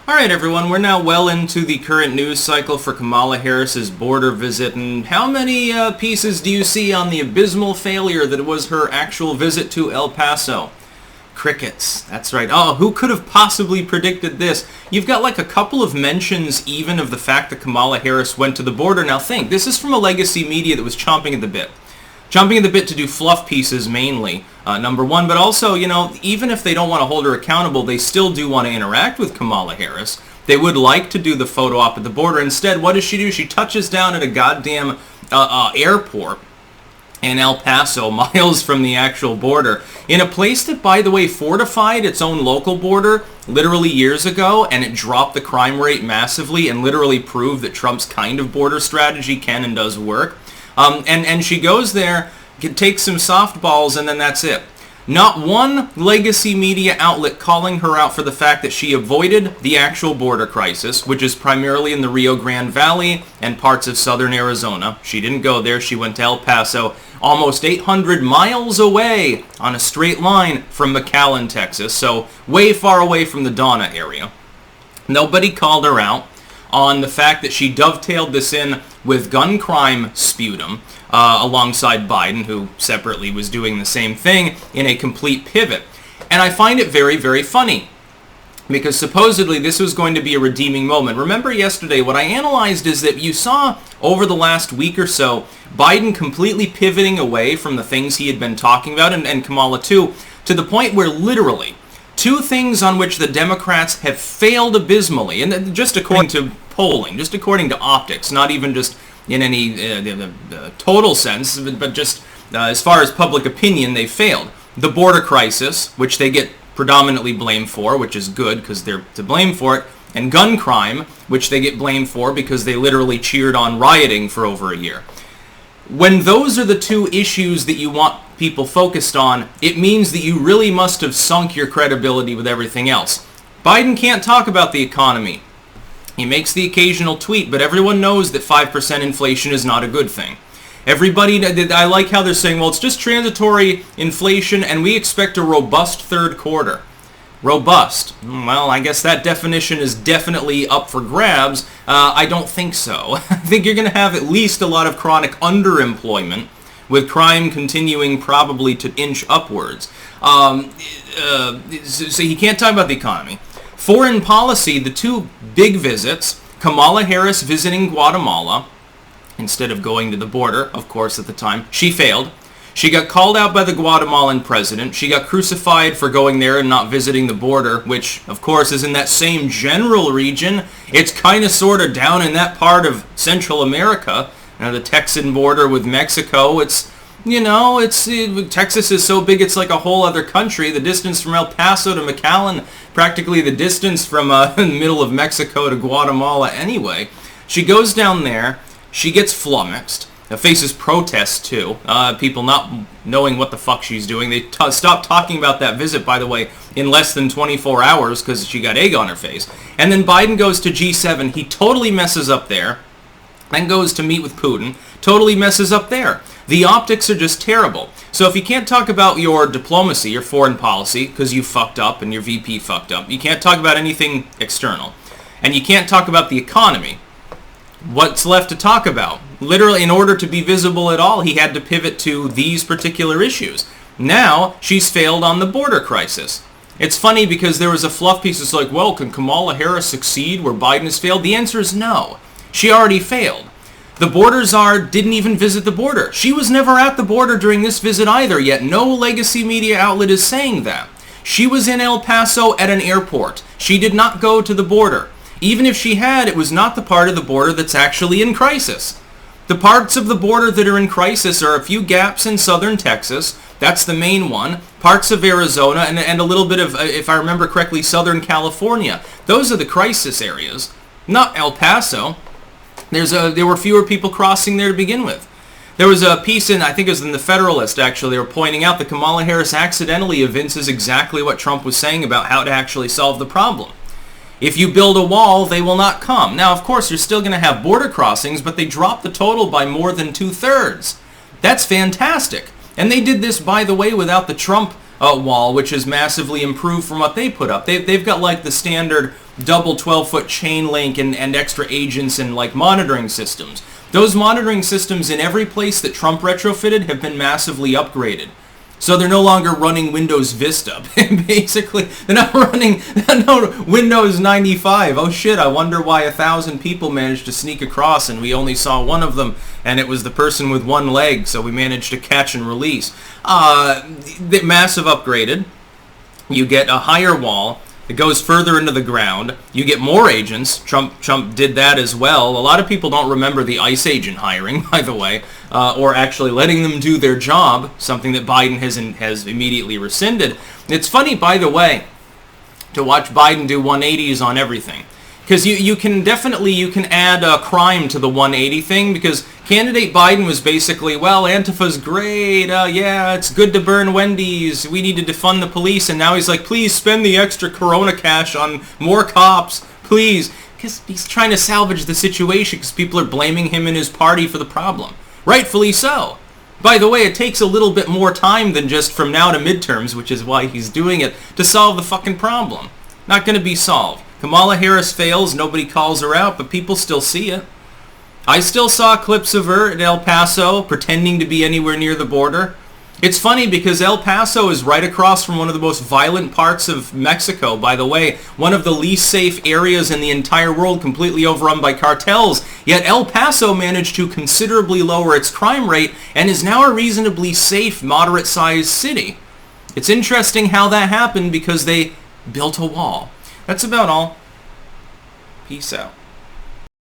Alright everyone, we're now well into the current news cycle for Kamala Harris's border visit, and how many pieces do you see on the abysmal failure that was her actual visit to El Paso? Crickets. That's right. Oh, who could have possibly predicted this? You've got like a couple of mentions even of the fact that Kamala Harris went to the border. Now think, this is from a legacy media that was chomping at the bit. Chomping at the bit to do fluff pieces mainly, number one, but also, you know, even if they don't want to hold her accountable, they still do want to interact with Kamala Harris. They would like to do the photo op at the border. Instead, what does she do? She touches down at a goddamn airport in El Paso, miles from the actual border, in a place that, by the way, fortified its own local border literally years ago, and it dropped the crime rate massively and literally proved that Trump's kind of border strategy can and does work. And she goes there, takes some softballs, and then that's it. Not one legacy media outlet calling her out for the fact that she avoided the actual border crisis, which is primarily in the Rio Grande Valley and parts of southern Arizona. She didn't go there. She went to El Paso, almost 800 miles away on a straight line from McAllen, Texas, so way far away from the Donna area. Nobody called her out on the fact that she dovetailed this in with gun crime sputum alongside Biden, who separately was doing the same thing in a complete pivot. And I find it very, very funny, because supposedly this was going to be a redeeming moment. Remember yesterday, what I analyzed is that you saw over the last week or so, Biden completely pivoting away from the things he had been talking about, and Kamala too, to the point where literally two things on which the Democrats have failed abysmally, and just according to polling, just according to optics, not even just in any total sense, but just as far as public opinion, they failed. The border crisis, which they get predominantly blamed for, which is good because they're to blame for it, and gun crime, which they get blamed for because they literally cheered on rioting for over a year. When those are the two issues that you want people focused on, it means that you really must have sunk your credibility with everything else. Biden can't talk about the economy. He makes the occasional tweet, but everyone knows that 5% inflation is not a good thing. Everybody, I like how they're saying, well, it's just transitory inflation and we expect a robust third quarter. Robust. Well, I guess that definition is definitely up for grabs. I don't think so. I think you're going to have at least a lot of chronic underemployment, with crime continuing probably to inch upwards. So he can't talk about the economy. Foreign policy, the two big visits, Kamala Harris visiting Guatemala, instead of going to the border, of course, at the time. She failed. She got called out by the Guatemalan president. She got crucified for going there and not visiting the border, which, of course, is in that same general region. It's kind of sort of down in that part of Central America. The Texan border with Mexico, it's, you know, Texas is so big it's like a whole other country. The distance from El Paso to McAllen, practically the distance from the middle of Mexico to Guatemala anyway. She goes down there. She gets flummoxed. Faces protests too. People not knowing what the fuck she's doing. They stopped talking about that visit, by the way, in less than 24 hours because she got egg on her face. And then Biden goes to G7. He totally messes up there. Then goes to meet with Putin. Totally messes up there. The optics are just terrible. So if you can't talk about your diplomacy, your foreign policy, because you fucked up and your VP fucked up, you can't talk about anything external. And you can't talk about the economy. What's left to talk about? Literally, in order to be visible at all, he had to pivot to these particular issues. Now, she's failed on the border crisis. It's funny because there was a fluff piece that's like, well, can Kamala Harris succeed where Biden has failed? The answer is no. She already failed. The border czar didn't even visit the border. She was never at the border during this visit either, yet no legacy media outlet is saying that. She was in El Paso at an airport. She did not go to the border. Even if she had, it was not the part of the border that's actually in crisis. The parts of the border that are in crisis are a few gaps in southern Texas. That's the main one. Parts of Arizona and a little bit of, if I remember correctly, southern California. Those are the crisis areas, not El Paso. There were fewer people crossing there to begin with. There was a piece in, I think it was in the Federalist actually, they were pointing out that Kamala Harris accidentally evinces exactly what Trump was saying about how to actually solve the problem. If you build a wall, they will not come. Now, of course, you're still going to have border crossings, but they dropped the total by more than 2/3. That's fantastic. And they did this, by the way, without the Trump wall, which is massively improved from what they put up. They've got like the standard double 12-foot chain link and extra agents and like monitoring systems. Those monitoring systems in every place that Trump retrofitted have been massively upgraded. So they're no longer running Windows Vista. Basically, they're not running Windows 95. Oh shit, I wonder why 1,000 people managed to sneak across and we only saw one of them, and it was the person with one leg, so we managed to catch and release. The massive upgraded. You get a higher wall. It goes further into the ground. You get more agents. Trump did that as well. A lot of people don't remember the ICE agent hiring, by the way, or actually letting them do their job, something that Biden has immediately rescinded. It's funny, by the way, to watch Biden do 180s on everything. Because you can add a crime to the 180 thing, because candidate Biden was basically, well, Antifa's great, yeah, it's good to burn Wendy's, we need to defund the police, and now he's like, please spend the extra Corona cash on more cops, please, because he's trying to salvage the situation because people are blaming him and his party for the problem. Rightfully so. By the way, it takes a little bit more time than just from now to midterms, which is why he's doing it, to solve the fucking problem. Not going to be solved. Kamala Harris fails, nobody calls her out, but people still see it. I still saw clips of her at El Paso pretending to be anywhere near the border. It's funny because El Paso is right across from one of the most violent parts of Mexico. By the way, one of the least safe areas in the entire world, completely overrun by cartels. Yet El Paso managed to considerably lower its crime rate and is now a reasonably safe, moderate-sized city. It's interesting how that happened because they built a wall. That's about all. Peace out.